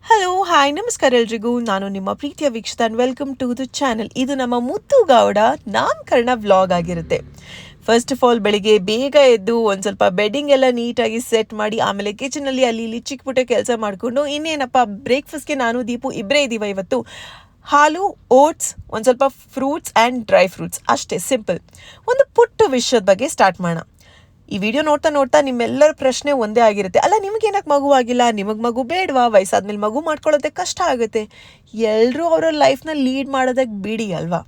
Hello hi ನಮಸ್ಕಾರ ಎಲ್ರಿಗೂ. ನಾನು ನಿಮ್ಮ ಪ್ರೀತಿಯ Veekshita and welcome to the channel. ಇದು ನಮ್ಮ ಮುತ್ತು ಗೌಡ ನಾಮಕರಣ ವ್ಲಾಗ್ ಆಗಿರುತ್ತೆ. ಫಸ್ಟ್ ಆಫ್ ಆಲ್ ಬೆಳಿಗ್ಗೆ ಬೇಗ ಎದ್ದು ಒಂದು ಸ್ವಲ್ಪ ಬೆಡ್ಡಿಂಗ್ ಎಲ್ಲ ನೀಟಾಗಿ ಸೆಟ್ ಮಾಡಿ, ಆಮೇಲೆ ಕಿಚನಲ್ಲಿ ಅಲ್ಲಿ ಇಲ್ಲಿ ಚಿಕ್ಕ ಪುಟ್ಟ ಕೆಲಸ ಮಾಡಿಕೊಂಡು, ಇನ್ನೇನಪ್ಪ ಬ್ರೇಕ್ಫಾಸ್ಟ್ಗೆ ನಾನು ದೀಪು ಇಬ್ಬರೇ ಇದ್ದೀವ ಇವತ್ತು. ಹಾಲು, ಓಟ್ಸ್, ಒಂದು ಸ್ವಲ್ಪ ಫ್ರೂಟ್ಸ್ ಆ್ಯಂಡ್ ಡ್ರೈ ಫ್ರೂಟ್ಸ್, ಅಷ್ಟೇ ಸಿಂಪಲ್. ಒಂದು ಪುಟ್ಟ ವಿಷಯದ ಬಗ್ಗೆ ಸ್ಟಾರ್ಟ್ ಮಾಡೋಣ. ಈ ವಿಡಿಯೋ ನೋಡ್ತಾ ನೋಡ್ತಾ ನಿಮ್ಮೆಲ್ಲರ ಪ್ರಶ್ನೆ ಒಂದೇ ಆಗಿರುತ್ತೆ, ಅಲ್ಲ ನಿಮಗೇನಕ್ಕೆ ಮಗು ಆಗಿಲ್ಲ, ನಿಮಗೆ ಮಗು ಬೇಡವಾ, ವಯಸ್ಸಾದ್ಮೇಲೆ ಮಗು ಮಾಡ್ಕೊಳ್ಳೋದಕ್ಕೆ ಕಷ್ಟ ಆಗುತ್ತೆ. ಎಲ್ಲರೂ ಅವರ ಲೈಫ್ನ ಲೀಡ್ ಮಾಡೋದಕ್ಕೆ ಬಿಡಿ ಅಲ್ವಾ.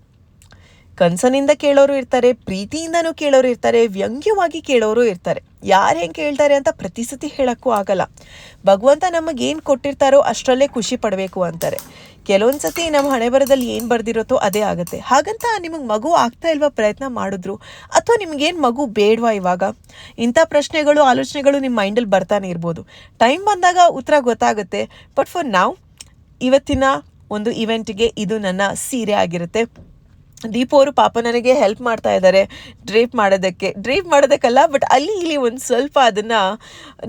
ಕನಸನಿಂದ ಕೇಳೋರು ಇರ್ತಾರೆ, ಪ್ರೀತಿಯಿಂದನೂ ಕೇಳೋರು ಇರ್ತಾರೆ, ವ್ಯಂಗ್ಯವಾಗಿ ಕೇಳೋರು ಇರ್ತಾರೆ. ಯಾರು ಹೆಂಗೆ ಕೇಳ್ತಾರೆ ಅಂತ ಪ್ರತಿ ಸತಿ ಹೇಳೋಕ್ಕೂ ಆಗಲ್ಲ. ಭಗವಂತ ನಮಗೇನು ಕೊಟ್ಟಿರ್ತಾರೋ ಅಷ್ಟರಲ್ಲೇ ಖುಷಿ ಪಡಬೇಕು ಅಂತಾರೆ. ಕೆಲವೊಂದು ಸತಿ ನಮ್ಮ ಹಣೆ ಬರದಲ್ಲಿ ಏನು ಬರ್ದಿರುತ್ತೋ ಅದೇ ಆಗುತ್ತೆ. ಹಾಗಂತ ನಿಮಗೆ ಮಗು ಆಗ್ತಾ ಇಲ್ವಾ ಪ್ರಯತ್ನ ಮಾಡಿದ್ರು, ಅಥವಾ ನಿಮಗೇನು ಮಗು ಬೇಡವಾ ಇವಾಗ? ಇಂಥ ಪ್ರಶ್ನೆಗಳು ಆಲೋಚನೆಗಳು ನಿಮ್ಮ ಮೈಂಡಲ್ಲಿ ಬರ್ತಾನೆ ಇರ್ಬೋದು. ಟೈಮ್ ಬಂದಾಗ ಉತ್ತರ ಗೊತ್ತಾಗುತ್ತೆ. ಬಟ್ ಫಾರ್ ನಾವ್ ಇವತ್ತಿನ ಒಂದು ಇವೆಂಟ್ಗೆ ಇದು ನನ್ನ ಸೀರೆ ಆಗಿರುತ್ತೆ. ದೀಪು ಅವರು ಪಾಪ ನನಗೆ ಹೆಲ್ಪ್ ಮಾಡ್ತಾ ಇದ್ದಾರೆ ಡ್ರೇಪ್ ಮಾಡೋದಕ್ಕಲ್ಲ, ಬಟ್ ಅಲ್ಲಿ ಇಲ್ಲಿ ಒಂದು ಸ್ವಲ್ಪ ಅದನ್ನು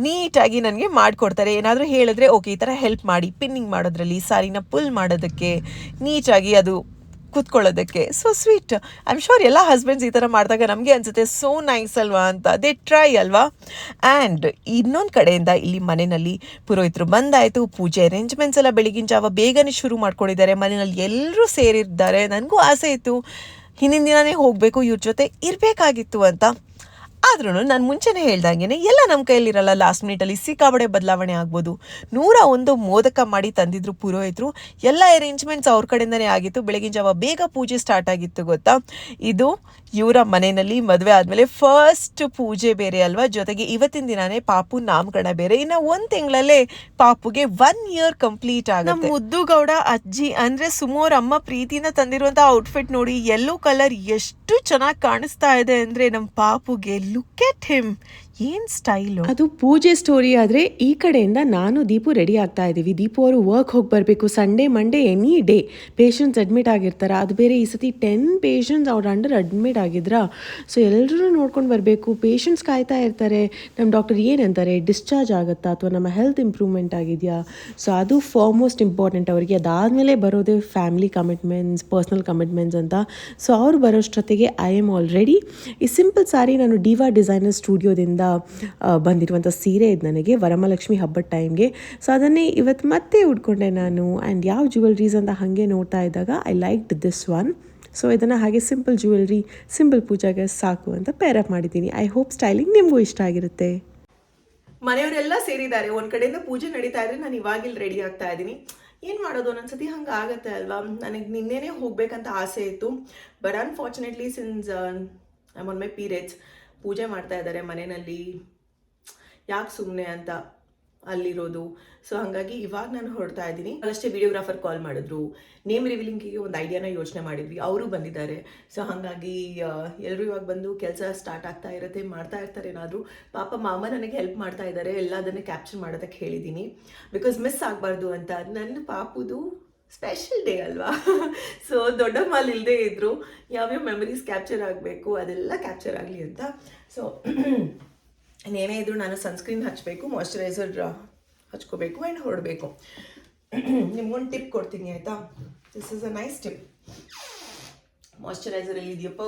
ನೀಟಾಗಿ ನನಗೆ ಮಾಡಿಕೊಡ್ತಾರೆ. ಏನಾದರೂ ಹೇಳಿದ್ರೆ ಓಕೆ ಈ ಥರ ಹೆಲ್ಪ್ ಮಾಡಿ, ಪಿನ್ನಿಂಗ್ ಮಾಡೋದ್ರಲ್ಲಿ, ಸಾರಿನ ಪುಲ್ ಮಾಡೋದಕ್ಕೆ, ನೀಟಾಗಿ ಅದು ಕೂತ್ಕೊಳ್ಳೋದಕ್ಕೆ. So sweet. I am sure ಎಲ್ಲ ಹಸ್ಬೆಂಡ್ಸ್ ಈ ಥರ ಮಾಡಿದಾಗ ನಮಗೆ ಅನಿಸುತ್ತೆ ಸೋ ನೈಸ್ ಅಲ್ವಾ ಅಂತ. ದೇ ಟ್ರೈ ಅಲ್ವಾ. ಆ್ಯಂಡ್ ಇನ್ನೊಂದು ಕಡೆಯಿಂದ ಇಲ್ಲಿ ಮನೆಯಲ್ಲಿ ಪುರೋಹಿತರು ಬಂದಾಯಿತು. ಪೂಜೆ ಅರೇಂಜ್ಮೆಂಟ್ಸ್ ಎಲ್ಲ ಬೆಳಗಿನ ಜಾವ ಬೇಗನೆ ಶುರು ಮಾಡ್ಕೊಂಡಿದ್ದಾರೆ. ಮನೆಯಲ್ಲಿ ಎಲ್ಲರೂ ಸೇರಿದ್ದಾರೆ. ನನಗೂ ಆಸೆ ಇತ್ತು ಹಿಂದಿನ ದಿನವೇ ಹೋಗಬೇಕು, ಇವ್ರ ಜೊತೆ ಇರಬೇಕಾಗಿತ್ತು ಅಂತ. ಆದ್ರೂ ನಾನು ಮುಂಚೆನೇ ಹೇಳ್ದಂಗೆ ಎಲ್ಲ ನಮ್ಮ ಕೈಯಲ್ಲಿರಲ್ಲ. ಲಾಸ್ಟ್ ಮಿನಿಟಲ್ಲಿ ಸಿಕ್ಕಾಬಡೆ ಬದಲಾವಣೆ ಆಗ್ಬೋದು. 101 ಮೋದಕ ಮಾಡಿ ತಂದಿದ್ರು ಪುರೋಹಿತರು. ಎಲ್ಲ ಅರೇಂಜ್ಮೆಂಟ್ಸ್ ಅವ್ರ ಕಡೆಯಿಂದನೇ ಆಗಿತ್ತು. ಬೆಳಗಿನ ಜಾವ ಬೇಗ ಪೂಜೆ ಸ್ಟಾರ್ಟ್ ಆಗಿತ್ತು ಗೊತ್ತಾ. ಇದು ಇವರ ಮನೆಯಲ್ಲಿ ಮದುವೆ ಆದಮೇಲೆ ಫಸ್ಟ್ ಪೂಜೆ ಬೇರೆ ಅಲ್ವಾ, ಜೊತೆಗೆ ಇವತ್ತಿನ ದಿನಾನೇ ಪಾಪು ನಾಮಕರಣ ಬೇರೆ. ಇನ್ನು ಒಂದು ತಿಂಗಳಲ್ಲೇ ಪಾಪುಗೆ 1 year ಕಂಪ್ಲೀಟ್ ಆಗುತ್ತೆ. ನಮ್ಮ ಮುದ್ದು ಗೌಡ ಅಜ್ಜಿ ಅಂದರೆ ಸುಮೋರ್ ಅಮ್ಮ ಪ್ರೀತಿಯಿಂದ ತಂದಿರುವಂಥ ಔಟ್ಫಿಟ್ ನೋಡಿ, ಯೆಲ್ಲೋ ಕಲರ್ ಎಷ್ಟು ಚೆನ್ನಾಗಿ ಕಾಣಿಸ್ತಾ ಇದೆ ಅಂದರೆ ನಮ್ಮ ಪಾಪುಗೆ. ಲುಕ್ ಎಟ್ ಹಿಮ್, ಏನ್ ಸ್ಟೈಲು. ಅದು ಪೂಜೆ ಸ್ಟೋರಿ ಆದರೆ ಈ ಕಡೆಯಿಂದ ನಾನು ದೀಪು ರೆಡಿ ಆಗ್ತಾ ಇದ್ದೀವಿ. ದೀಪು ಅವರು ವರ್ಕ್ ಹೋಗಿ ಬರಬೇಕು. Sunday Monday any day patients admit ಆಗಿರ್ತಾರೆ. ಅದು ಬೇರೆ ಈ ಸತಿ 10 ಪೇಷಂಟ್ಸ್ ಅವ್ರ ಅಂಡರ್ ಅಡ್ಮಿಟ್ ಆಗಿದ್ರ. ಸೊ ಎಲ್ಲರೂ ನೋಡ್ಕೊಂಡು ಬರಬೇಕು. ಪೇಷಂಟ್ಸ್ ಕಾಯ್ತಾ ಇರ್ತಾರೆ, ನಮ್ಮ ಡಾಕ್ಟರ್ ಏನಂತಾರೆ, ಡಿಸ್ಚಾರ್ಜ್ ಆಗುತ್ತಾ ಅಥವಾ ನಮ್ಮ ಹೆಲ್ತ್ ಇಂಪ್ರೂವ್ಮೆಂಟ್ ಆಗಿದೆಯಾ. ಸೊ ಅದು ಫಾರ್ಮೋಸ್ಟ್ ಇಂಪಾರ್ಟೆಂಟ್ ಅವರಿಗೆ. ಅದಾದಮೇಲೆ ಬರೋದೇ ಫ್ಯಾಮಿಲಿ ಕಮಿಟ್ಮೆಂಟ್ಸ್, ಪರ್ಸ್ನಲ್ ಕಮಿಟ್ಮೆಂಟ್ಸ್ ಅಂತ. ಸೊ ಅವ್ರು ಬರೋಷ್ಟೊತ್ತಿಗೆ ಐ ಆಮ್ ಆಲ್ರೆಡಿ. ಈ ಸಿಂಪಲ್ ಸಾರಿ ನಾನು ಡಿವಾ ಡಿಸೈನರ್ ಸ್ಟುಡಿಯೋದಿಂದ ಬಂದಿರುವಂಥ ಸೀರೆ ಇದು ನನಗೆ ವರಮಹಾಲಕ್ಷ್ಮಿ ಹಬ್ಬದ ಟೈಮ್ಗೆ. ಸೊ ಅದನ್ನೇ ಇವತ್ತು ಮತ್ತೆ ಉಟ್ಕೊಂಡೆ ನಾನು. ಆ್ಯಂಡ್ ಯಾವ ಜ್ಯುವೆಲ್ರೀಸ್ ಅಂತ ಹಾಗೆ ನೋಡ್ತಾ ಇದ್ದಾಗ I liked this one. So ಇದನ್ನು ಹಾಗೆ ಸಿಂಪಲ್ ಜ್ಯುವೆಲ್ರಿ, ಸಿಂಪಲ್ ಪೂಜಾಗೆ ಸಾಕು ಅಂತ ಪೇರಪ್ ಮಾಡಿದ್ದೀನಿ. ಐ ಹೋಪ್ ಸ್ಟೈಲಿಂಗ್ ನಿಮಗೂ ಇಷ್ಟ ಆಗಿರುತ್ತೆ. ಮನೆಯವರೆಲ್ಲ ಸೇರಿದ್ದಾರೆ. ಒಂದು ಕಡೆಯಿಂದ ಪೂಜೆ ನಡೀತಾ ಇದ್ರೆ ನಾನು ಇವಾಗಿಲ್ಲಿ ರೆಡಿ ಆಗ್ತಾ ಇದ್ದೀನಿ. ಏನು ಮಾಡೋದು, ಒಂದೊಂದ್ಸತಿ ಹಂಗೆ ಆಗುತ್ತೆ ಅಲ್ವಾ. ನನಗೆ ನಿನ್ನೆನೇ ಹೋಗ್ಬೇಕಂತ ಆಸೆ ಇತ್ತು, but unfortunately since I on my periods ಪೂಜೆ ಮಾಡ್ತಾ ಇದ್ದಾರೆ ಮನೆಯಲ್ಲಿ, ಯಾಕೆ ಸುಮ್ಮನೆ ಅಂತ ಅಲ್ಲಿರೋದು. ಸೊ ಹಾಗಾಗಿ ಇವಾಗ ನಾನು ಹೊರಡ್ತಾ ಇದ್ದೀನಿ. ಅಷ್ಟೇ ವಿಡಿಯೋಗ್ರಾಫರ್ ಕಾಲ್ ಮಾಡಿದ್ರು. ನೇಮ್ ರಿವೀಲಿಂಗಿಗೆ ಒಂದು ಐಡಿಯಾನ ಯೋಚನೆ ಮಾಡಿದ್ವಿ, ಅವರು ಬಂದಿದ್ದಾರೆ. ಸೊ ಹಾಗಾಗಿ ಎಲ್ಲರೂ ಇವಾಗ ಬಂದು ಕೆಲಸ ಸ್ಟಾರ್ಟ್ ಆಗ್ತಾ ಇರುತ್ತೆ, ಮಾಡ್ತಾ ಇರ್ತಾರೆ ಏನಾದರೂ. ಪಾಪ ಮಾಮ ನನಗೆ ಹೆಲ್ಪ್ ಮಾಡ್ತಾ ಇದ್ದಾರೆ, ಎಲ್ಲದನ್ನೇ ಕ್ಯಾಪ್ಚರ್ ಮಾಡೋದಕ್ಕೆ ಹೇಳಿದ್ದೀನಿ, ಬಿಕಾಸ್ ಮಿಸ್ ಆಗಬಾರ್ದು ಅಂತ. ನನ್ನ ಪಾಪುದು ಸ್ಪೆಷಲ್ ಡೇ ಅಲ್ವಾ. ಸೊ ದೊಡ್ಡ ಮಾಲ್ ಇಲ್ಲದೆ ಇದ್ದರು, ಯಾವ್ಯಾವ ಮೆಮರೀಸ್ ಕ್ಯಾಪ್ಚರ್ ಆಗಬೇಕು ಅದೆಲ್ಲ ಕ್ಯಾಪ್ಚರ್ ಆಗಲಿ ಅಂತ. ಸೊ ಏನೇ ಇದ್ದರೂ ನಾನು ಸನ್ಸ್ಕ್ರೀನ್ ಹಚ್ಚಬೇಕು, ಮಾಯ್ಶ್ಚರೈಸರ್ ಹಚ್ಕೋಬೇಕು ಆ್ಯಂಡ್ ಹೊರಡಬೇಕು. ನಿಮ್ಗೊಂದು ಟಿಪ್ ಕೊಡ್ತೀನಿ ಆಯಿತಾ. This is a nice tip. Moisturiser ಎಲ್ಲಿದೆಯಪ್ಪ,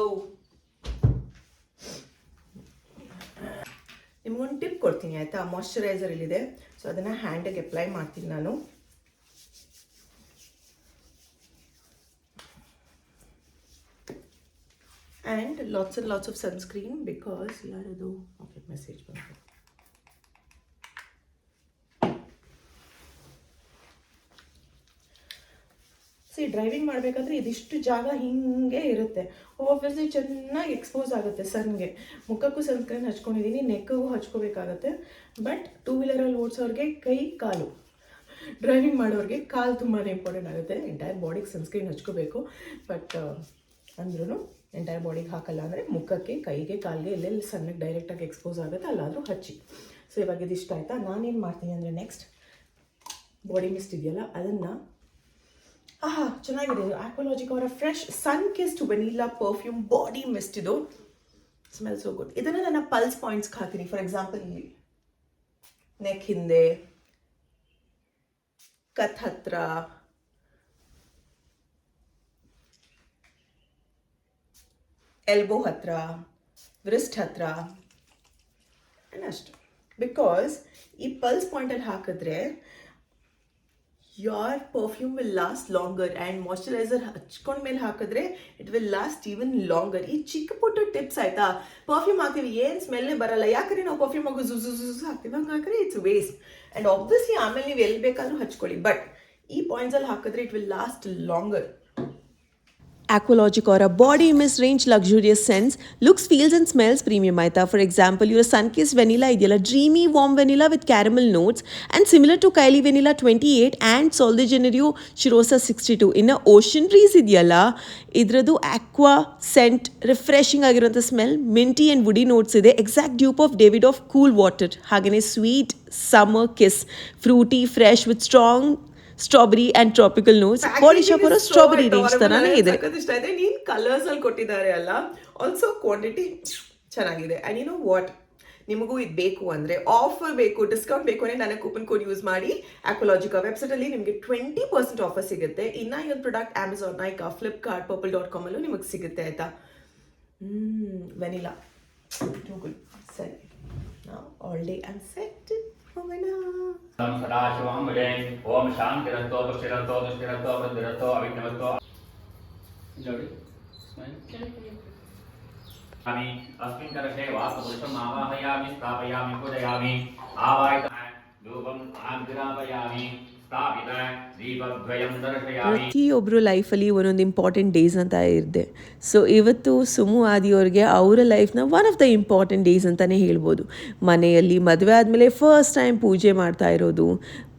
ನಿಮ್ಗೊಂದು ಟಿಪ್ ಕೊಡ್ತೀನಿ ಆಯಿತಾ. ಮಾಯ್ಶ್ಚರೈಸರ್ ಎಲ್ಲಿದೆ, ಸೊ ಅದನ್ನು ಹ್ಯಾಂಡಿಗೆ ಅಪ್ಲೈ ಮಾಡ್ತೀನಿ ನಾನು. And lots and lots of sunscreen, because ಯಾರದು ಓಕೆ ಮೆಸೇಜ್ ಬಂತು. ಡ್ರೈವಿಂಗ್ ಮಾಡಬೇಕಾದ್ರೆ ಇದಿಷ್ಟು ಜಾಗ ಹಿಂಗೆ ಇರುತ್ತೆ, ಆಬ್ವಿಯಸ್ಲಿ ಚೆನ್ನಾಗಿ ಎಕ್ಸ್ಪೋಸ್ ಆಗುತ್ತೆ ಸನ್ಗೆ. ಮುಖಕ್ಕೂ ಸನ್ಸ್ಕ್ರೀನ್ ಹಚ್ಕೊಂಡಿದ್ದೀನಿ, ನೆಕ್ಕಿಗೂ ಹಚ್ಕೋಬೇಕಾಗತ್ತೆ. ಬಟ್ 2 ವೀಲರಲ್ಲಿ ಓಡಿಸೋರಿಗೆ ಕೈ ಕಾಲು, ಡ್ರೈವಿಂಗ್ ಮಾಡೋರಿಗೆ ಕಾಲು ತುಂಬಾ ಇಂಪಾರ್ಟೆಂಟ್ ಆಗುತ್ತೆ. ಎಂಟೈರ್ ಬಾಡಿಗೆ ಸನ್ಸ್ಕ್ರೀನ್ ಹಚ್ಕೋಬೇಕು. ಬಟ್ ಅಂದ್ರೂ ಎಂಟೈರ್ ಬಾಡಿಗೆ ಹಾಕಲ್ಲ ಅಂದರೆ ಮುಖಕ್ಕೆ, ಕೈಗೆ, ಕಾಲಿಗೆ ಎಲ್ಲೆಲ್ಲಿ ಸಣ್ಣಗೆ ಡೈರೆಕ್ಟಾಗಿ ಎಕ್ಸ್ಪೋಸ್ ಆಗುತ್ತೆ ಅಲ್ಲಾದರೂ ಹಚ್ಚಿ. ಸೊ ಇವಾಗ ಇದಿಷ್ಟ ಆಯಿತಾ. ನಾನೇನು ಮಾಡ್ತೀನಿ ಅಂದರೆ ನೆಕ್ಸ್ಟ್ ಬಾಡಿ ಮಿಸ್ಟ್ ಇದೆಯಲ್ಲ ಅದನ್ನು ಚೆನ್ನಾಗಿದೆ. ಆಕ್ವಾಲಾಜಿಕ್ ಅವರ fresh sun kissed vanilla perfume body mist ಇದು. Smell so good. ಇದನ್ನು ನನ್ನ ಪಲ್ಸ್ ಪಾಯಿಂಟ್ಸ್ಗೆ ಹಾಕ್ತೀನಿ. ಫಾರ್ ಎಕ್ಸಾಂಪಲ್ ಇಲ್ಲಿ ನೆಕ್ ಹಿಂದೆ, ಕತ್ ಹತ್ರ, ಎಲ್ಬೋ ಹತ್ರ, ವ್ರಿಸ್ಟ್ ಹತ್ರ ಅಷ್ಟು. ಬಿಕಾಸ್ ಈ ಪಲ್ಸ್ ಪಾಯಿಂಟಲ್ಲಿ ಹಾಕಿದ್ರೆ your perfume will last longer and moisturiser ಹಚ್ಕೊಂಡ ಮೇಲೆ ಹಾಕಿದ್ರೆ it will last even longer. ಈ ಚಿಕ್ಕ ಪುಟ್ಟ ಟಿಪ್ಸ್ ಆಯ್ತಾ. ಪರ್ಫ್ಯೂಮ್ ಹಾಕ್ತೀವಿ ಏನು ಸ್ಮೆಲ್ಲೇ ಬರಲ್ಲ, ಯಾಕಂದ್ರೆ ನಾವು ಪರ್ಫ್ಯೂಮ್ ಹಾಕೋ ಜುಜು ಹಾಕ್ತೀವಿ, ಹಂಗೆ ಹಾಕಿದ್ರೆ ಇಟ್ಸ್ ವೇಸ್ಟ್. ಆ್ಯಂಡ್ ಆಬ್ವಿಯಸ್ಲಿ ಆಮೇಲೆ ನೀವು ಎಲ್ಲಿ ಬೇಕಾದ್ರೂ ಹಚ್ಕೊಳ್ಳಿ, ಬಟ್ ಈ ಪಾಯಿಂಟ್ಸಲ್ಲಿ ಹಾಕಿದ್ರೆ it will last longer. Aqualogic or a body mist range luxurious scents, looks, feels and smells premium aita. For example, your Sunkissed vanilla idella, dreamy warm vanilla with caramel notes and similar to Kylie Vanilla 28 and Sol de Janeiro Chirosa 62. In a ocean breeze idella, idradu aqua scent refreshing ಆಗಿರುವಂಥ smell, minty and woody notes ಇದೆ. Exact dupe of Davidoff Cool Water. ಹಾಗೆಯೇ sweet summer kiss, fruity fresh with strong strawberry and tropical notes. Body Shop ಅವರ strawberry range ತರಾನೇ ಇದೆ. ಇಷ್ಟ ಇದೆ. ನೀನ್ colours ಅಲ್ಲಿ ಕೊಟ್ಟಿದ್ದಾರೆ ಅಲ್ಲ, ಆಲ್ಸೋ ಕ್ವಾಂಟಿಟಿ ಚೆನ್ನಾಗಿದೆ. ಅಂಡ್ ಯು ನೋ ವಾಟ್, ನಿಮಗೂ ಇದು ಬೇಕು ಅಂದರೆ, ಆಫರ್ ಬೇಕು, ಡಿಸ್ಕೌಂಟ್ ಬೇಕು ಅಂದರೆ ನನ್ನ ಕೂಪನ್ ಕೋಡ್ ಯೂಸ್ ಮಾಡಿ. ಆಕ್ವಾಲಾಜಿಕಾ ವೆಬ್ಸೈಟಲ್ಲಿ ನಿಮಗೆ 20% ಆಫರ್ ಸಿಗುತ್ತೆ. ಇನ್ನು ಈ ಒಂದು product Amazon, Nykaa, Flipkart, purple.com ಅಲ್ಲೂ ನಿಮಗೆ ಸಿಗುತ್ತೆ ಆಯಿತಾ. Vanilla Google. ಸರಿ, ನಾವು ಆಲ್ ಡೇ ಆ್ಯಂಡ್ ಸೆಟ್ ಸದಾಶಿವಂ ಭಜೆ. ಓಂ ಶಾಂತಿರತ್ತೋ ಪುಷ್ಟಿರತ್ತೋ ದುಷ್ಟಿರತ್ತೋ ವೃದ್ಧಿರತ್ತೋ ಅವಿಘ್ನವತ್ತೋ. अस्मिन् करशे वास्तुपुरुषम् आवाहयामि, स्थापयामि, पूजयामि. आवाहित धूपम् आग्रापयामि, ಸ್ಥಾಪಿತ ದೀಪದ್ವಯಂ ದರ್ಶಯಾಮಿ. ಪ್ರತಿಯೊಬ್ಬರು ಲೈಫಲ್ಲಿ ಒಂದೊಂದು ಇಂಪಾರ್ಟೆಂಟ್ ಡೇಸ್ ಅಂತ ಇರುತ್ತೆ. ಸೊ ಇವತ್ತು ಸುಮು ಆದಿಯವ್ರಿಗೆ ಅವರ ಲೈಫ್ನ one of the important days ಅಂತಲೇ ಹೇಳ್ಬೋದು. ಮನೆಯಲ್ಲಿ ಮದುವೆ ಆದಮೇಲೆ ಫಸ್ಟ್ ಟೈಮ್ ಪೂಜೆ ಮಾಡ್ತಾ ಇರೋದು,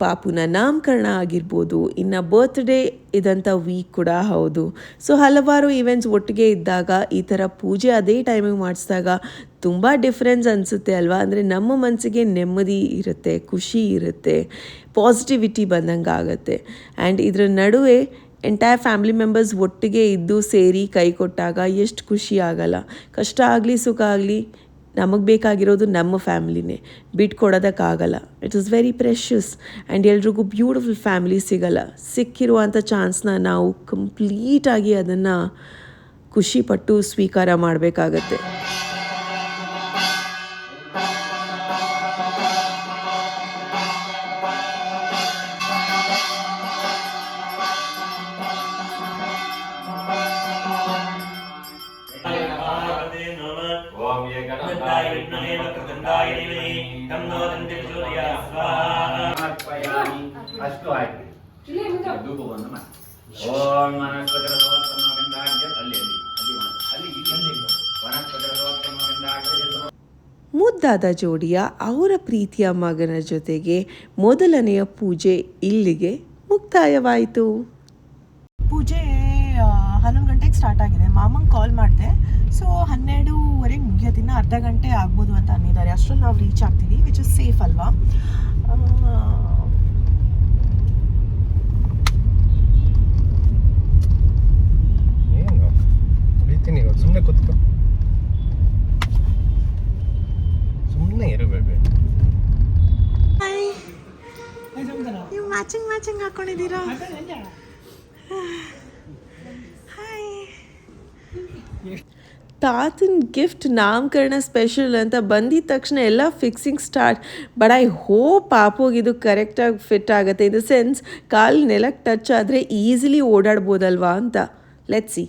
ಪಾಪುನ ನಾಮಕರಣ ಆಗಿರ್ಬೋದು, ಇನ್ನು ಬರ್ತ್ಡೇ ಇದಂಥ ವೀಕ್ ಕೂಡ ಹೌದು. ಸೊ ಹಲವಾರು ಈವೆಂಟ್ಸ್ ಒಟ್ಟಿಗೆ ಇದ್ದಾಗ ಈ ಥರ ಪೂಜೆ ಅದೇ ಟೈಮಿಗೆ ಮಾಡಿಸಿದಾಗ ತುಂಬ ಡಿಫ್ರೆನ್ಸ್ ಅನಿಸುತ್ತೆ ಅಲ್ವಾ. ಅಂದರೆ ನಮ್ಮ ಮನಸ್ಸಿಗೆ ನೆಮ್ಮದಿ ಇರುತ್ತೆ, ಖುಷಿ ಇರುತ್ತೆ, ಪಾಸಿಟಿವಿಟಿ ಬಂದಂಗೆ ಆಗುತ್ತೆ. ಆ್ಯಂಡ್ ಇದರ ನಡುವೆ ಎಂಟೈರ್ ಫ್ಯಾಮಿಲಿ ಮೆಂಬರ್ಸ್ ಒಟ್ಟಿಗೆ ಇದ್ದು ಸೇರಿ ಕೈ ಕೊಟ್ಟಾಗ ಎಷ್ಟು ಖುಷಿ ಆಗಲ್ಲ. ಕಷ್ಟ ಆಗಲಿ ಸುಖ ಆಗಲಿ ನಮಗೆ ಬೇಕಾಗಿರೋದು ನಮ್ಮ ಫ್ಯಾಮಿಲಿನೇ, ಬಿಟ್ಕೊಡೋದಕ್ಕಾಗಲ್ಲ. It is very precious. And ಎಲ್ರಿಗೂ ಬ್ಯೂಟಿಫುಲ್ ಫ್ಯಾಮಿಲಿ ಸಿಗಲ್ಲ. ಸಿಕ್ಕಿರುವಂಥ ಚಾನ್ಸ್ನ ನಾವು ಕಂಪ್ಲೀಟಾಗಿ ಅದನ್ನು ಖುಷಿಪಟ್ಟು ಸ್ವೀಕಾರ ಮಾಡಬೇಕಾಗತ್ತೆ. ಅಷ್ಟು ಆಯ್ತು. ಧೂಪವನ್ನು ಮಾಡಿ. ಓಂ ವನಸ್ಪತಿರ ಸೋತ್ತಮಗಂಧಾಢ್ಯ ಅಲ್ಲಿ ವನಸ್ಪತಿರ ಸೋತ್ತಮಗಂಧಾಢ್ಯ. ಮುದ್ದಾದ ಜೋಡಿಯ ಅವರ ಪ್ರೀತಿಯ ಮಗನ ಜೊತೆಗೆ ಮೊದಲನೆಯ ಪೂಜೆ ಇಲ್ಲಿಗೆ ಮುಕ್ತಾಯವಾಯಿತು. ಪೂಜೆ 11 ಗಂಟೆಗೆ ಸ್ಟಾರ್ಟ್ ಆಗಿದೆ. ಮಾಮಂಗೆ ಕಾಲ್ ಮಾಡಿದೆ. ಸೊ 12:15 ಮುಗಿಯೋದಿನ್ನ ಅರ್ಧ ಗಂಟೆ ಆಗ್ಬೋದು ಅಂತ ಅಂದಿದ್ದಾರೆ. ಅಷ್ಟರಲ್ಲಿ ನಾವು ರೀಚ್ ಆಗ್ತೀವಿ, ವಿಚ್ ಇಸ್ ಸೇಫ್ ಅಲ್ವಾ. ಸುಮ್ಮನೆ ಕೂತ್ಕೊ, ಸುಮ್ಮನೆ ಇರಬೇಕು. ನೀವು ಮ್ಯಾಚಿಂಗ್ ಹಾಕೊಂಡಿದ್ದೀರಾ. ತಾತನ ಗಿಫ್ಟ್ ನಾಮಕರಣ ಸ್ಪೆಷಲ್ ಅಂತ ಬಂದಿದ ತಕ್ಷಣ ಎಲ್ಲ fixing start. But I hope ಪಾಪೋಗಿದು ಕರೆಕ್ಟಾಗಿ ಫಿಟ್ ಆಗುತ್ತೆ. ಇನ್ ದ ಸೆನ್ಸ್ ಕಾಲು ನೆಲಕ್ಕೆ ಟಚ್ ಆದರೆ ಈಸಿಲಿ ಓಡಾಡ್ಬೋದಲ್ವಾ ಅಂತ. Let's see.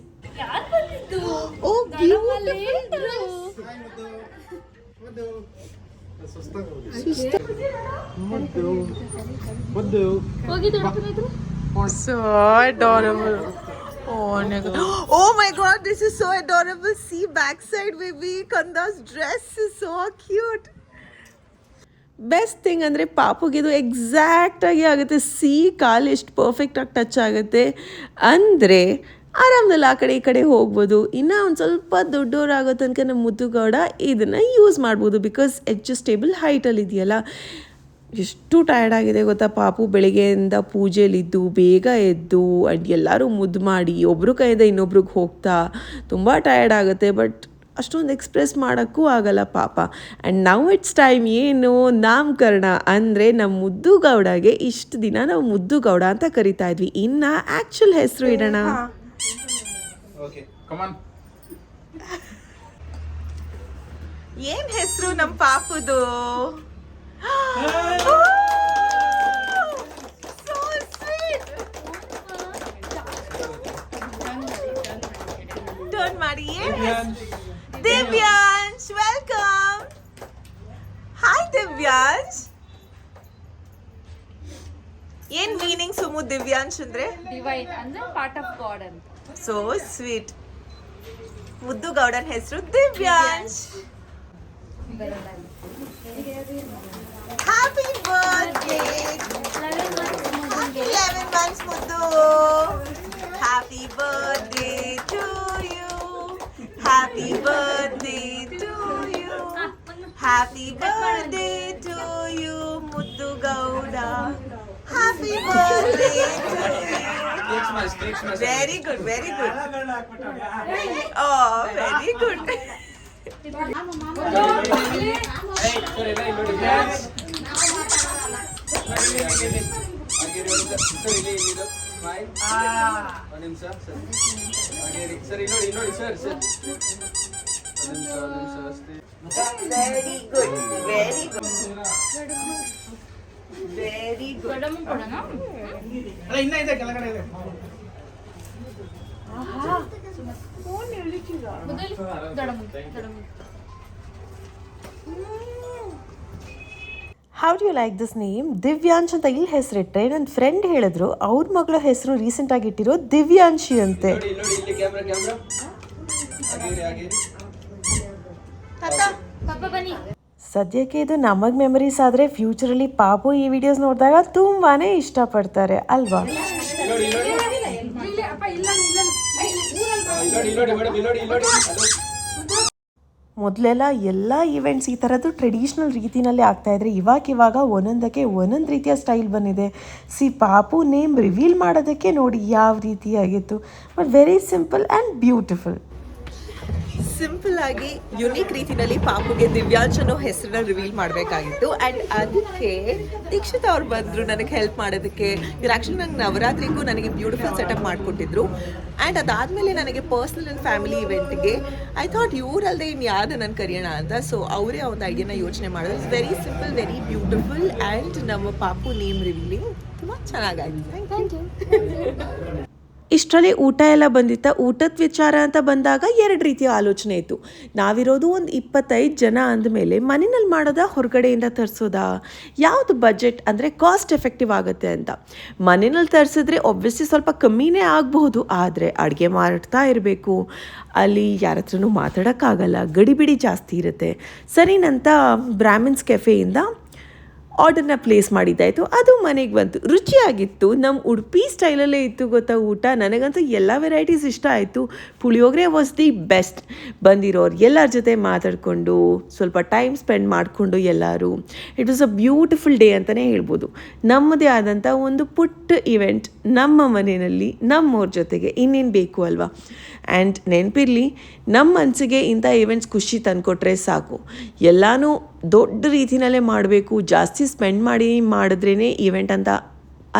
So adorable. Oh my god, this is so adorable. See backside baby, Kanda's dress is so cute. Best thing ಅಂದರೆ ಪಾಪುಗಿದು ಎಕ್ಸಾಕ್ಟಾಗಿ ಆಗುತ್ತೆ. C ಕಾಲು ಎಷ್ಟು ಪರ್ಫೆಕ್ಟಾಗಿ ಟಚ್ ಆಗುತ್ತೆ ಅಂದರೆ ಆರಾಮದಲ್ಲಿ ಆ ಕಡೆ ಈ ಕಡೆ ಹೋಗ್ಬೋದು. ಇನ್ನು ಒಂದು ಸ್ವಲ್ಪ ದೊಡ್ಡವರಾಗೋ ತನಕ ನಮ್ಮ ಮುದ್ದುಗೌಡ ಇದನ್ನು ಯೂಸ್ ಮಾಡ್ಬೋದು, ಬಿಕಾಸ್ ಅಡ್ಜಸ್ಟೇಬಲ್ ಹೈಟಲ್ಲಿ ಇದೆಯಲ್ಲ. ಎಷ್ಟು ಟಯರ್ಡ್ ಆಗಿದೆ ಗೊತ್ತಾ ಪಾಪು. ಬೆಳಿಗ್ಗೆಯಿಂದ ಪೂಜೆಯಲ್ಲಿದ್ದು ಬೇಗ ಎದ್ದು ಆ್ಯಂಡ್ ಎಲ್ಲರೂ ಮುದ್ದು ಮಾಡಿ ಒಬ್ಬರು ಕೈಯಿಂದ ಇನ್ನೊಬ್ರಿಗೆ ಹೋಗ್ತಾ ತುಂಬ ಟಯರ್ಡ್ ಆಗುತ್ತೆ. ಬಟ್ ಅಷ್ಟೊಂದು ಎಕ್ಸ್ಪ್ರೆಸ್ ಮಾಡೋಕ್ಕೂ ಆಗಲ್ಲ ಪಾಪ. ಆ್ಯಂಡ್ ನೌ ಇಟ್ಸ್ ಟೈಮ್ ಏನು ನಾಮಕರಣ ಅಂದರೆ ನಮ್ಮ ಮುದ್ದು ಗೌಡಗೆ ಇಷ್ಟು ದಿನ ನಾವು ಮುದ್ದು ಗೌಡ ಅಂತ ಕರಿತಾ ಇದ್ವಿ. ಇನ್ನು ಆ್ಯಕ್ಚುಲ್ ಹೆಸರು ಇಡೋಣ. Okay come on. ಏನ್ ಹೆಸರು ನಮ್ಮ ಪಾಪುದು? ಟರ್ನ್ ಮಾಡಿ. ದಿವ್ಯಾಂಶ್, ವೆಲ್ಕಮ್. ಹಾಯ್ ದಿವ್ಯಾಂಶ್. ಏನ್ ಮೀನಿಂಗ್ ಸುಮು ದಿವ್ಯಾಂಶ್ ಅಂದ್ರೆ? ಡಿವೈನ್ ಅಂದ್ರೆ ಪಾರ್ಟ್ ಆಫ್ ಗಾಡ್ ಅಂತ. So sweet. ಮುದ್ದು ಗೌಡನ್ ಹೆಸರು ದಿವ್ಯಾಂಶ್. Happy birthday. 11 months ಮುದ್ದು. Happy birthday to you. Happy birthday to you. Happy birthday to you ಮುದ್ದು Gowda. Happy birthday to you. Very good, very good. Oh very good. Very good, very good, very good. ಗಡಮು ಕೊಡೋಣ. ಮೊದಲು ಗಡಮು ಗಡಮು. How do you like this name? Divyansh ಅಂತ ಇಲ್ಲಿ ಹೆಸರಿಟ್ಟರೆ ನನ್ನ friend ಹೇಳಿದ್ರು ಅವ್ರ ಮಗಳ ಹೆಸರು ರೀಸೆಂಟಾಗಿ ಇಟ್ಟಿರೋ ದಿವ್ಯಾಂಶಿ ಅಂತೆ. ಪಾಪ ಬನ್ನಿ. ಸದ್ಯಕ್ಕೆ ಇದು ನಮಗೆ ಮೆಮರೀಸ್ ಆದರೆ ಫ್ಯೂಚರಲ್ಲಿ ಪಾಪು ಈ ವಿಡಿಯೋಸ್ ನೋಡಿದಾಗ ತುಂಬಾ ಇಷ್ಟಪಡ್ತಾರೆ ಅಲ್ವಾ? ಮೊದಲೆಲ್ಲ ಎಲ್ಲ ಈವೆಂಟ್ಸ್ ಈ ಥರದ್ದು ಟ್ರೆಡಿಷ್ನಲ್ ರೀತಿನಲ್ಲಿ ಆಗ್ತಾಯಿದ್ರೆ ಇವಾಗ ಒಂದೊಂದಕ್ಕೆ ಒಂದೊಂದು ರೀತಿಯ ಸ್ಟೈಲ್ ಬಂದಿದೆ. ಪಾಪು ನೇಮ್ ರಿವೀಲ್ ಮಾಡೋದಕ್ಕೆ ನೋಡಿ ಯಾವ ರೀತಿಯಾಗಿತ್ತು. But very simple and beautiful. Simple ಆಗಿ ಯುನೀಕ್ ರೀತಿನಲ್ಲಿ ಪಾಪುಗೆ ದಿವ್ಯಾಂಶ್ ಅನ್ನೋ ಹೆಸರನ್ನ ರಿವೀಲ್ ಮಾಡಬೇಕಾಗಿತ್ತು. ಆ್ಯಂಡ್ ಅದಕ್ಕೆ ದೀಕ್ಷಿತ್ ಅವ್ರು ಬಂದರು ನನಗೆ ಹೆಲ್ಪ್ ಮಾಡೋದಕ್ಕೆ. ಇವ್ರು ಆ್ಯಕ್ಚುಲಿ ನಂಗೆ ನವರಾತ್ರಿಗೂ ನನಗೆ ಬ್ಯೂಟಿಫುಲ್ ಸೆಟಪ್ ಮಾಡಿಕೊಟ್ಟಿದ್ರು. ಆ್ಯಂಡ್ ಅದಾದಮೇಲೆ ನನಗೆ ಪರ್ಸ್ನಲ್ ಆ್ಯಂಡ್ ಫ್ಯಾಮಿಲಿ ಇವೆಂಟ್ಗೆ ಐ ಥಾಟ್ ಇವರಲ್ಲದೆ ಇನ್ನು ಯಾರು ನಾನು ಕರೆಯೋಣ ಅಂತ. ಸೊ ಅವರೇ ಒಂದು ಐಡಿಯಾನ ಯೋಚನೆ ಮಾಡೋದು. It's very simple, very beautiful. And ನಮ್ಮ ಪಾಪು ನೇಮ್ ರಿವೀಲಿಂಗ್ ತುಂಬ ಚೆನ್ನಾಗಾಗಿದೆ. Thank you. ಇಷ್ಟರಲ್ಲಿ ಊಟ ಎಲ್ಲ ಬಂದಿತ್ತ. ಊಟದ ವಿಚಾರ ಅಂತ ಬಂದಾಗ 2 ರೀತಿಯ ಆಲೋಚನೆ ಇತ್ತು. ನಾವಿರೋದು ಒಂದು 25 ಜನ ಅಂದಮೇಲೆ ಮನೆಯಲ್ಲಿ ಮಾಡೋದಾ ಹೊರಗಡೆಯಿಂದ ತರಿಸೋದಾ, ಯಾವುದು ಬಜೆಟ್ ಅಂದರೆ ಕಾಸ್ಟ್ ಎಫೆಕ್ಟಿವ್ ಆಗುತ್ತೆ ಅಂತ. ಮನೆಯಲ್ಲಿ ತರಿಸಿದ್ರೆ ಒಬ್ವಿಯಸ್ಲಿ ಸ್ವಲ್ಪ ಕಮ್ಮಿನೇ ಆಗಬಹುದು. ಆದರೆ ಅಡುಗೆ ಮಾಡ್ತಾ ಇರಬೇಕು, ಅಲ್ಲಿ ಯಾರ ಹತ್ರನೂ ಮಾತಾಡೋಕ್ಕಾಗಲ್ಲ, ಗಡಿಬಿಡಿ ಜಾಸ್ತಿ ಇರುತ್ತೆ. ಸರಿನಂತ ಬ್ರಾಹ್ಮಿನ್ಸ್ ಕೆಫೆಯಿಂದ ಆರ್ಡರ್ನ ಪ್ಲೇಸ್ ಮಾಡಿದ್ದಾಯಿತು. ಅದು ಮನೆಗೆ ಬಂತು, ರುಚಿಯಾಗಿತ್ತು. ನಮ್ಮ ಉಡುಪಿ ಸ್ಟೈಲಲ್ಲೇ ಇತ್ತು ಗೊತ್ತಾ ಊಟ. ನನಗಂತೂ ಎಲ್ಲ ವೆರೈಟೀಸ್ ಇಷ್ಟ ಆಯಿತು. Puliyogare was the best. ಬಂದಿರೋರು ಎಲ್ಲರ ಜೊತೆ ಮಾತಾಡಿಕೊಂಡು ಸ್ವಲ್ಪ ಟೈಮ್ ಸ್ಪೆಂಡ್ ಮಾಡಿಕೊಂಡು ಎಲ್ಲರೂ it was a beautiful day ಅಂತಲೇ ಹೇಳ್ಬೋದು. ನಮ್ಮದೇ ಆದಂಥ ಒಂದು ಪುಟ್ಟ ಇವೆಂಟ್ ನಮ್ಮ ಮನೆಯಲ್ಲಿ ನಮ್ಮವ್ರ ಜೊತೆಗೆ ಇನ್ನೇನು ಬೇಕು ಅಲ್ವಾ. ಆ್ಯಂಡ್ ನೆನಪಿರಲಿ, ನಮ್ಮ ಮನಸ್ಸಿಗೆ ಇಂಥ ಈವೆಂಟ್ಸ್ ಖುಷಿ ತಂದುಕೊಟ್ರೆ ಸಾಕು. ಎಲ್ಲನೂ ದೊಡ್ಡ ರೀತಿಯಲ್ಲೇ ಮಾಡಬೇಕು, ಜಾಸ್ತಿ ಸ್ಪೆಂಡ್ ಮಾಡಿದ್ರೇ ಈವೆಂಟ್ ಅಂತ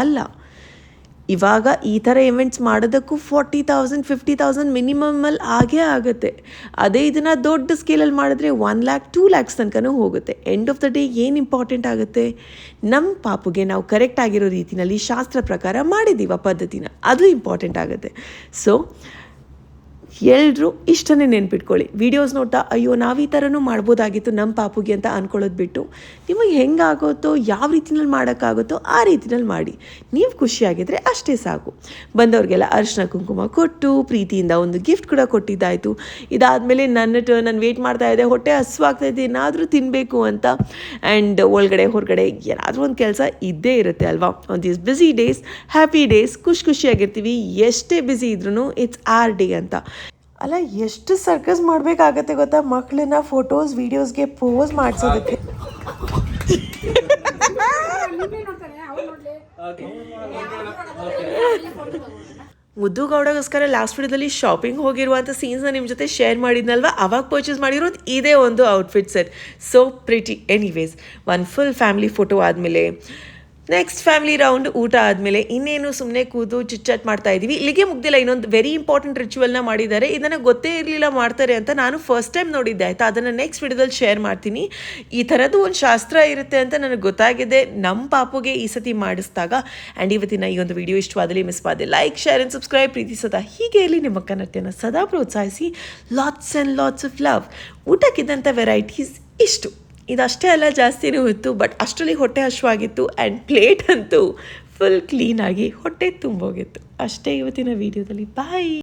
ಅಲ್ಲ. ಇವಾಗ ಈ ಥರ ಇವೆಂಟ್ಸ್ ಮಾಡೋದಕ್ಕೂ 40,000 50,000 ಮಿನಿಮಮಲ್ಲಿ ಆಗೇ ಆಗುತ್ತೆ. ಅದೇ ಇದನ್ನು ದೊಡ್ಡ ಸ್ಕೇಲಲ್ಲಿ ಮಾಡಿದ್ರೆ 1 lakh 2 lakhs ತನಕನೂ ಹೋಗುತ್ತೆ. ಎಂಡ್ ಆಫ್ ದ ಡೇ ಏನು ಇಂಪಾರ್ಟೆಂಟ್ ಆಗುತ್ತೆ? ನಮ್ಮ ಪಾಪುಗೆ ನಾವು ಕರೆಕ್ಟ್ ಆಗಿರೋ ರೀತಿಯಲ್ಲಿ ಶಾಸ್ತ್ರ ಪ್ರಕಾರ ಮಾಡಿದ್ದೀವ ಪದ್ಧತಿನ, ಅದು ಇಂಪಾರ್ಟೆಂಟ್ ಆಗುತ್ತೆ. ಸೊ ಎಲ್ಲರೂ ಇಷ್ಟನ್ನೇ ನೆನ್ಪಿಟ್ಕೊಳ್ಳಿ. ವೀಡಿಯೋಸ್ ನೋಡ್ತಾ ಅಯ್ಯೋ ನಾವು ಈ ಥರನೂ ಮಾಡ್ಬೋದಾಗಿತ್ತು ನಮ್ಮ ಪಾಪುಗೆ ಅಂತ ಅಂದ್ಕೊಳ್ಳೋದು ಬಿಟ್ಟು, ನಿಮಗೆ ಹೆಂಗಾಗುತ್ತೋ ಯಾವ ರೀತಿನಲ್ಲಿ ಮಾಡೋಕ್ಕಾಗುತ್ತೋ ಆ ರೀತಿನಲ್ಲಿ ಮಾಡಿ. ನೀವು ಖುಷಿಯಾಗಿದ್ದರೆ ಅಷ್ಟೇ ಸಾಕು. ಬಂದವ್ರಿಗೆಲ್ಲ ಅರಿಶಿನ ಕುಂಕುಮ ಕೊಟ್ಟು ಪ್ರೀತಿಯಿಂದ ಒಂದು ಗಿಫ್ಟ್ ಕೂಡ ಕೊಟ್ಟಿದ್ದಾಯಿತು. ಇದಾದಮೇಲೆ ನನ್ನ ನಾನು ವೆಯ್ಟ್ ಮಾಡ್ತಾಯಿದ್ದೆ, ಹೊಟ್ಟೆ ಹಸುವಾಗ್ತಾಯಿದ್ದೆ, ಏನಾದರೂ ತಿನ್ನಬೇಕು ಅಂತ. ಆ್ಯಂಡ್ ಒಳಗಡೆ ಹೊರಗಡೆ ಏನಾದರೂ ಒಂದು ಕೆಲಸ ಇದ್ದೇ ಇರುತ್ತೆ ಅಲ್ವಾ. On these busy days, happy days, ಖುಷಿಯಾಗಿರ್ತೀವಿ. ಎಷ್ಟೇ ಬ್ಯುಸಿ ಇದ್ರೂ ಇಟ್ಸ್ ಆರ್ ಡೇ ಅಂತ. ಅಲ್ಲ, ಎಷ್ಟು ಸರ್ಕಸ್ ಮಾಡಬೇಕಾಗತ್ತೆ ಗೊತ್ತಾ ಮಕ್ಕಳನ್ನ ಫೋಟೋಸ್ ವೀಡಿಯೋಸ್ಗೆ ಪೋಸ್ ಮಾಡಿಸೋದಕ್ಕೆ. ಮುದ್ದು ಗೌಡಗೋಸ್ಕರ ಲಾಸ್ಟ್ ವಿಡಿಯೋದಲ್ಲಿ ಶಾಪಿಂಗ್ ಹೋಗಿರುವಂಥ ಸೀನ್ಸ್ನ ನಿಮ್ಮ ಜೊತೆ ಶೇರ್ ಮಾಡಿದ್ನಲ್ವ, ಅವಾಗ ಪರ್ಚೇಸ್ ಮಾಡಿರೋದು ಇದೇ ಒಂದು outfit set. So pretty. Anyways, ಒಂದು ಫುಲ್ ಫ್ಯಾಮಿಲಿ ಫೋಟೋ ಆದಮೇಲೆ ನೆಕ್ಸ್ಟ್ ಫ್ಯಾಮಿಲಿ ರೌಂಡ್ ಊಟ ಆದಮೇಲೆ ಇನ್ನೇನು ಸುಮ್ಮನೆ ಕೂತು ಚಿಟ್ಚಾಟ್ ಮಾಡ್ತಾ ಇದ್ದೀವಿ. ಇಲ್ಲಿಗೆ ಮುಗ್ದಿಲ್ಲ, ಇನ್ನೊಂದು ವೆರಿ ಇಂಪಾರ್ಟೆಂಟ್ ರಿಚುವಲ್ನ ಮಾಡಿದ್ದಾರೆ. ಇದನ್ನು ಗೊತ್ತೇ ಇರಲಿಲ್ಲ ಮಾಡ್ತಾರೆ ಅಂತ, ನಾನು ಫಸ್ಟ್ ಟೈಮ್ ನೋಡಿದ್ದೆ ಆಯಿತಾ. ಅದನ್ನು ನೆಕ್ಸ್ಟ್ ವಿಡಿಯೋದಲ್ಲಿ ಶೇರ್ ಮಾಡ್ತೀನಿ. ಈ ಥರದ್ದು ಒಂದು ಶಾಸ್ತ್ರ ಇರುತ್ತೆ ಅಂತ ನನಗೆ ಗೊತ್ತಾಗಿದೆ ನಮ್ಮ ಪಾಪುಗೆ ಈ ಸತಿ ಮಾಡಿಸಿದಾಗ. ಆ್ಯಂಡ್ ಇವತ್ತಿನ ಈ ಒಂದು ವಿಡಿಯೋ ಇಷ್ಟವಾದಲ್ಲಿ ಮಿಸ್ ಮಾಡಿದೆ ಲೈಕ್, ಶೇರ್ ಆ್ಯಂಡ್ ಸಬ್ಸ್ಕ್ರೈಬ್. ಪ್ರೀತಿ ಸದಾ ಹೀಗೆ ಇರಲಿ, ನಿಮ್ಮ ಕನ್ನಡತೆಯನ್ನು ಸದಾ ಪ್ರೋತ್ಸಾಹಿಸಿ. Lots and lots of love. ಊಟಕ್ಕಿದ್ದಂಥ ವೆರೈಟೀಸ್ ಇಷ್ಟು, ಇದಷ್ಟೇ ಅಲ್ಲ ಜಾಸ್ತಿನೂ ಇತ್ತು. ಬಟ್ ಅಷ್ಟರಲ್ಲಿ ಹೊಟ್ಟೆ ಹಶ್ವಾಗಿತ್ತು ಆ್ಯಂಡ್ ಪ್ಲೇಟ್ ಅಂತೂ ಫುಲ್ ಕ್ಲೀನಾಗಿ ಹೊಟ್ಟೆ ತುಂಬೋಗಿತ್ತು. ಅಷ್ಟೇ ಇವತ್ತಿನ ವೀಡಿಯೋದಲ್ಲಿ. ಬಾಯ್.